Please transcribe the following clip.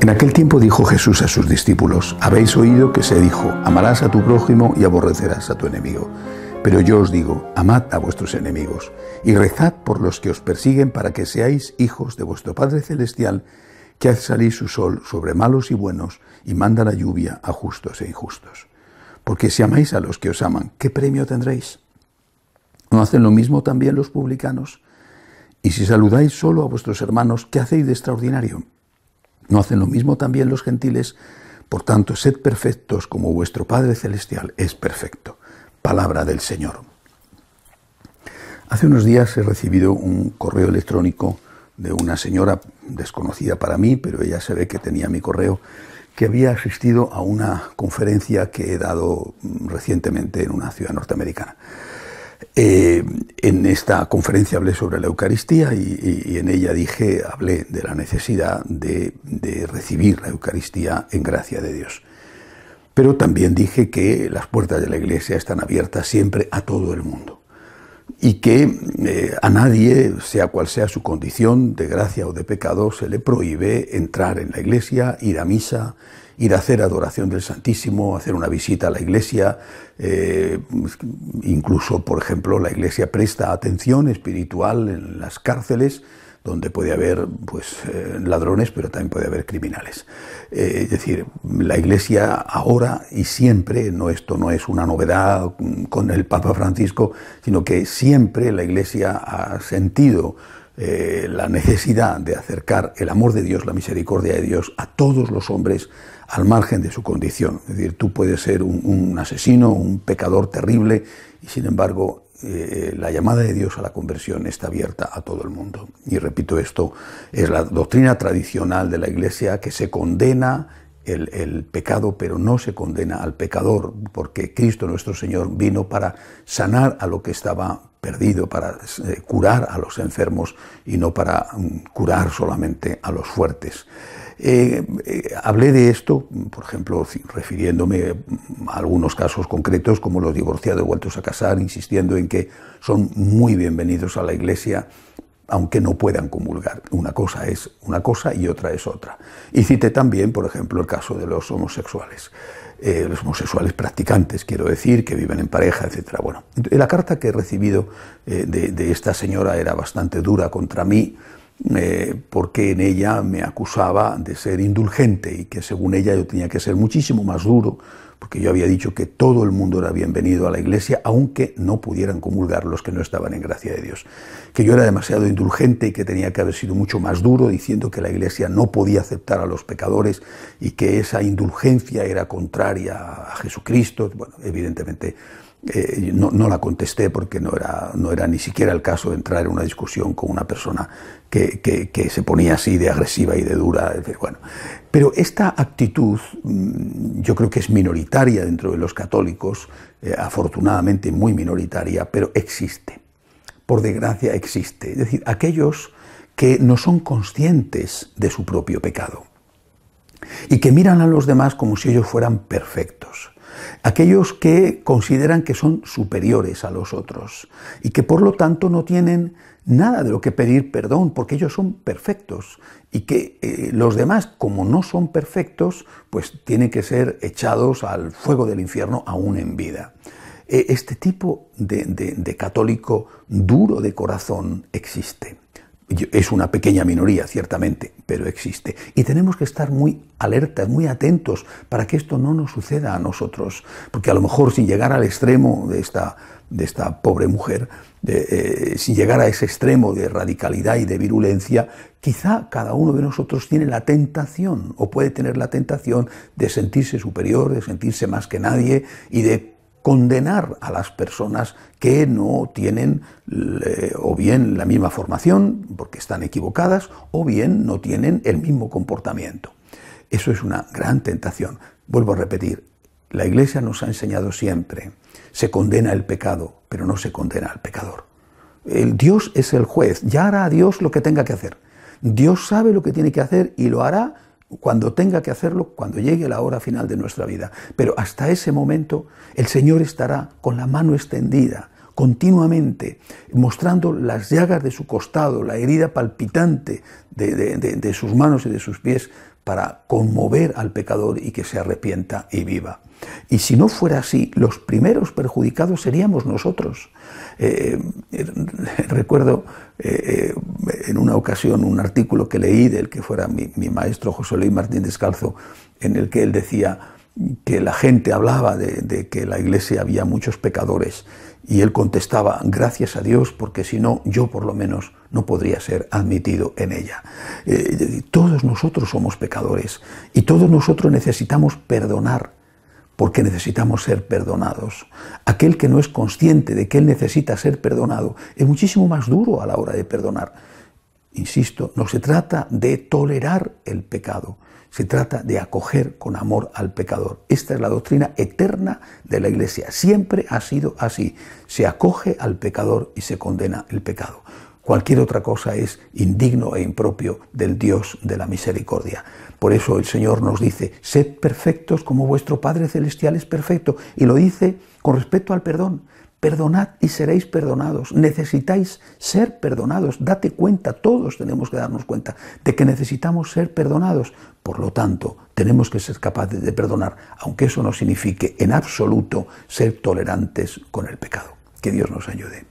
En aquel tiempo dijo Jesús a sus discípulos: habéis oído que se dijo, amarás a tu prójimo y aborrecerás a tu enemigo. Pero yo os digo, amad a vuestros enemigos y rezad por los que os persiguen, para que seáis hijos de vuestro Padre Celestial, que hace salir su sol sobre malos y buenos y manda la lluvia a justos e injustos. Porque si amáis a los que os aman, ¿qué premio tendréis? ¿No hacen lo mismo también los publicanos? Y si saludáis solo a vuestros hermanos, ¿qué hacéis de extraordinario? ¿No hacen lo mismo también los gentiles? Por tanto, sed perfectos como vuestro Padre Celestial es perfecto. Palabra del Señor. Hace unos días he recibido un correo electrónico de una señora desconocida para mí, pero ella se ve que tenía mi correo, que había asistido a una conferencia que he dado recientemente en una ciudad norteamericana. En esta conferencia hablé sobre la Eucaristía y en ella hablé de la necesidad de recibir la Eucaristía en gracia de Dios. Pero también dije que las puertas de la Iglesia están abiertas siempre a todo el mundo y que a nadie, sea cual sea su condición de gracia o de pecado, se le prohíbe entrar en la Iglesia, ir a misa, ir a hacer adoración del Santísimo, hacer una visita a la Iglesia. Incluso, por ejemplo, la Iglesia presta atención espiritual en las cárceles, donde puede haber ladrones, pero también puede haber criminales. Es decir, la Iglesia ahora y siempre, esto no es una novedad con el Papa Francisco, sino que siempre la Iglesia ha sentido la necesidad de acercar el amor de Dios, la misericordia de Dios a todos los hombres al margen de su condición. Es decir, tú puedes ser un asesino, un pecador terrible, y sin embargo la llamada de Dios a la conversión está abierta a todo el mundo. Y repito, esto es la doctrina tradicional de la Iglesia, que se condena el pecado, pero no se condena al pecador, porque Cristo nuestro Señor vino para sanar a lo que estaba perdido, para curar a los enfermos y no para curar solamente a los fuertes. Hablé de esto, por ejemplo, refiriéndome a algunos casos concretos, como los divorciados vueltos a casar, insistiendo en que son muy bienvenidos a la Iglesia, aunque no puedan comulgar. Una cosa es una cosa y otra es otra. Y cité también, por ejemplo, el caso de los homosexuales practicantes, quiero decir, que viven en pareja, etc. Bueno, la carta que he recibido de esta señora era bastante dura contra mí, porque en ella me acusaba de ser indulgente y que según ella yo tenía que ser muchísimo más duro, porque yo había dicho que todo el mundo era bienvenido a la Iglesia, aunque no pudieran comulgar los que no estaban en gracia de Dios. Que yo era demasiado indulgente y que tenía que haber sido mucho más duro, diciendo que la Iglesia no podía aceptar a los pecadores y que esa indulgencia era contraria a Jesucristo. Bueno, evidentemente no la contesté, porque no era ni siquiera el caso de entrar en una discusión con una persona que se ponía así de agresiva y de dura. Bueno, pero esta actitud yo creo que es minoritaria dentro de los católicos, afortunadamente muy minoritaria, pero existe. Por desgracia existe. Es decir, aquellos que no son conscientes de su propio pecado y que miran a los demás como si ellos fueran perfectos. Aquellos que consideran que son superiores a los otros y que por lo tanto no tienen nada de lo que pedir perdón, porque ellos son perfectos, y que los demás, como no son perfectos, pues tienen que ser echados al fuego del infierno aún en vida. Este tipo de católico duro de corazón existe. Es una pequeña minoría, ciertamente, pero existe. Y tenemos que estar muy alertas, muy atentos, para que esto no nos suceda a nosotros. Porque a lo mejor, sin llegar al extremo de esta pobre mujer, sin llegar a ese extremo de radicalidad y de virulencia, quizá cada uno de nosotros tiene la tentación, o puede tener la tentación, de sentirse superior, de sentirse más que nadie y de condenar a las personas que no tienen o bien la misma formación, porque están equivocadas, o bien no tienen el mismo comportamiento. Eso es una gran tentación. Vuelvo a repetir, la Iglesia nos ha enseñado siempre, se condena el pecado, pero no se condena al pecador. Dios es el juez, ya hará Dios lo que tenga que hacer. Dios sabe lo que tiene que hacer y lo hará cuando tenga que hacerlo, cuando llegue la hora final de nuestra vida. Pero hasta ese momento el Señor estará con la mano extendida, continuamente, mostrando las llagas de su costado, la herida palpitante de sus manos y de sus pies, para conmover al pecador y que se arrepienta y viva. Y si no fuera así, los primeros perjudicados seríamos nosotros. Recuerdo en una ocasión un artículo que leí del que fuera mi maestro José Luis Martín Descalzo, en el que él decía que la gente hablaba de que en la iglesia había muchos pecadores, y él contestaba: gracias a Dios, porque si no, yo por lo menos no podría ser admitido en ella. Todos nosotros somos pecadores y todos nosotros necesitamos perdonar, porque necesitamos ser perdonados. Aquel que no es consciente de que él necesita ser perdonado es muchísimo más duro a la hora de perdonar. Insisto, no se trata de tolerar el pecado, se trata de acoger con amor al pecador. Esta es la doctrina eterna de la Iglesia. Siempre ha sido así. Se acoge al pecador y se condena el pecado. Cualquier otra cosa es indigno e impropio del Dios de la misericordia. Por eso el Señor nos dice: sed perfectos como vuestro Padre Celestial es perfecto. Y lo dice con respecto al perdón. Perdonad y seréis perdonados. Necesitáis ser perdonados. Date cuenta, todos tenemos que darnos cuenta de que necesitamos ser perdonados. Por lo tanto, tenemos que ser capaces de perdonar, aunque eso no signifique en absoluto ser tolerantes con el pecado. Que Dios nos ayude.